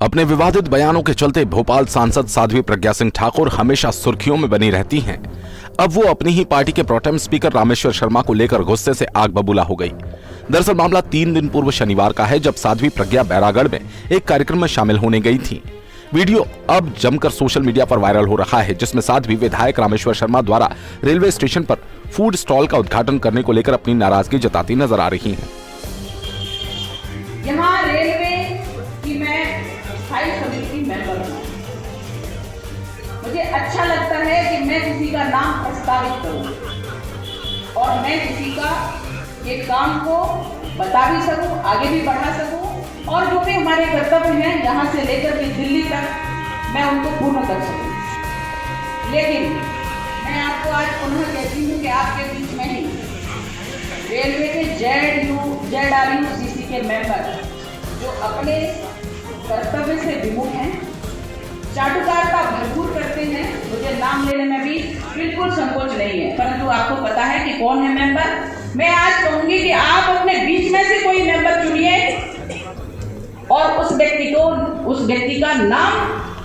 अपने विवादित बयानों के चलते भोपाल सांसद साध्वी प्रज्ञा सिंह ठाकुर हमेशा सुर्खियों में बनी रहती हैं। अब वो अपनी ही पार्टी के प्रोटेम स्पीकर रामेश्वर शर्मा को लेकर गुस्से से आग बबूला हो गई। दरअसल मामला 3 दिन पूर्व शनिवार का है, जब साध्वी प्रज्ञा बैरागढ़ में एक कार्यक्रम में शामिल होने गई थी। वीडियो अब जमकर सोशल मीडिया पर वायरल हो रहा है, जिसमें साध्वी विधायक रामेश्वर शर्मा द्वारा रेलवे स्टेशन पर फूड स्टॉल का उद्घाटन करने को लेकर अपनी नाराजगी जताती नजर आ रही हैं। यहाँ रेलवे की मैं स्थायी समिति मेंबर हूँ। मुझे अच्छा लगता है कि मैं किसी का नाम प्रस्तावित करूँ और मैं किसी का ये काम को बता भी सकूँ, आगे भी बढ़ा सकूँ, और जो भी हमारे कर्तव्य हैं यहाँ से लेकर के दिल्ली तक मैं उनको पूर्ण कर सकूँ। लेकिन मैं आपको आज पुनः कहती हूँ कि आपके बीच में ही रेलवे के ZRUCC के मेंबर जो अपने कर्तव्य से विमुख हैं, चाटुकारिता भरपूर करते हैं, मुझे नाम लेने में भी बिल्कुल संकोच नहीं है, परंतु आपको पता है कि कौन है मेंबर। मैं आज कहूंगी कि आप अपने बीच में से कोई मेंबर चुनिए और उस व्यक्ति का नाम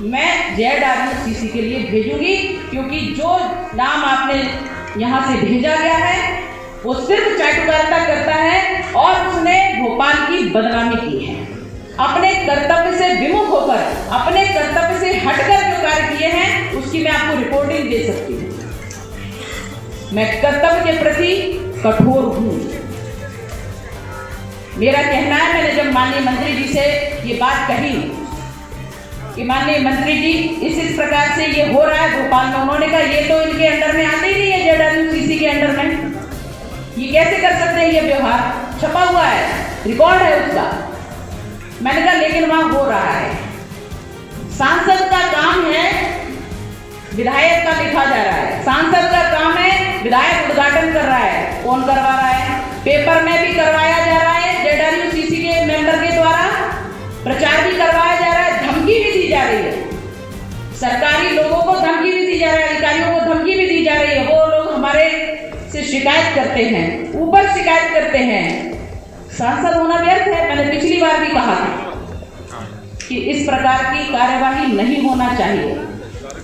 मैं ZRUCC के लिए भेजूंगी, क्योंकि जो नाम आपने यहाँ से भेजा गया है वो सिर्फ चाटुकारिता करता है और उसने भोपाल की बदनामी की है। अपने कर्तव्य से विमुख होकर, अपने कर्तव्य से हटकर जो कार्य किए हैं उसकी मैं आपको रिपोर्टिंग दे सकती हूँ। मैं कर्तव्य के प्रति कठोर हूँ। मेरा कहना है, मैंने जब माननीय मंत्री जी से ये बात कही कि माननीय मंत्री जी इस प्रकार से ये हो रहा है भोपाल में, उन्होंने कहा ये तो इनके अंडर में आते ही नहीं है, ZRUCC के अंडर में ये कैसे कर सकते हैं, ये व्यवहार छपा हुआ है, रिकॉर्ड है उसका। मैंने कहा लेकिन वहां हो रहा है। सांसद का काम है विधायक का लिखा जा रहा है, सांसद का काम है विधायक उद्घाटन कर रहा है, कौन करवा रहा है? पेपर में भी करवाया जा रहा है, ZRUCC के मेंबर के द्वारा प्रचार भी करवाया जा रहा है, धमकी भी दी जा रही है, सरकारी लोगों को धमकी भी दी जा रही है, अधिकारियों को धमकी भी दी जा रही है। वो लोग हमारे से शिकायत करते हैं, ऊपर शिकायत करते हैं। सांसद होना व्यर्थ है। मैंने पिछली बार भी कहा था कि इस प्रकार की कार्यवाही नहीं होना चाहिए।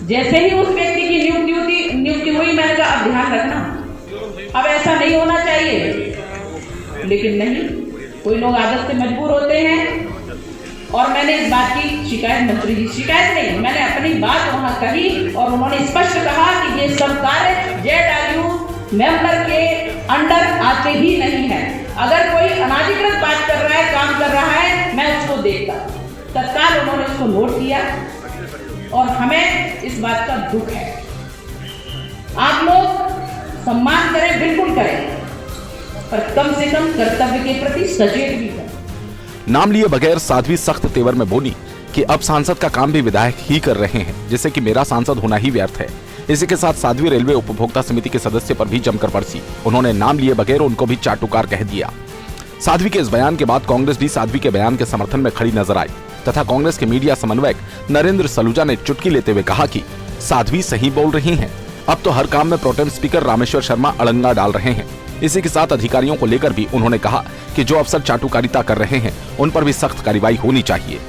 जैसे ही उस व्यक्ति की नियुक्ति हुई, मैंने कहा अब ध्यान रखना, अब ऐसा नहीं होना चाहिए। लेकिन नहीं, कोई लोग आदत से मजबूर होते हैं और मैंने इस बात की शिकायत, मंत्री जी शिकायत नहीं, मैंने अपनी बात वहां कही और उन्होंने स्पष्ट कहा कि ये सब कार्य ZRU मेंबर के अंडर आते ही नहीं है। अगर कोई अनाधिकृत बात कर रहा है, काम कर रहा है, मैं उसको देखता। तत्काल उन्होंने उसको नोट किया और हमें इस बात का दुख है। आप लोग सम्मान करें, बिल्कुल करें, पर कम से कम कर्तव्य के प्रति सचेत भी करें। नाम लिए बगैर साध्वी सख्त तेवर में बोली कि अब सांसद का काम भी विधायक ही कर रहे हैं, जिससे कि मेरा सांसद होना ही व्यर्थ है। इसी के साथ साध्वी रेलवे उपभोक्ता समिति के सदस्य पर भी जमकर बरसी। उन्होंने नाम लिए बगैर उनको भी चाटुकार कह दिया। साध्वी के इस बयान के बाद कांग्रेस भी साध्वी के बयान के समर्थन में खड़ी नजर आई तथा कांग्रेस के मीडिया समन्वयक नरेंद्र सलूजा ने चुटकी लेते हुए कहा कि साध्वी सही बोल रही हैं। अब तो हर काम में प्रोटेम स्पीकर रामेश्वर शर्मा अड़ंगा डाल रहे हैं। इसी के साथ अधिकारियों को लेकर भी उन्होंने कहा कि जो अफसर चाटुकारिता कर रहे हैं उन पर भी सख्त कार्रवाई होनी चाहिए।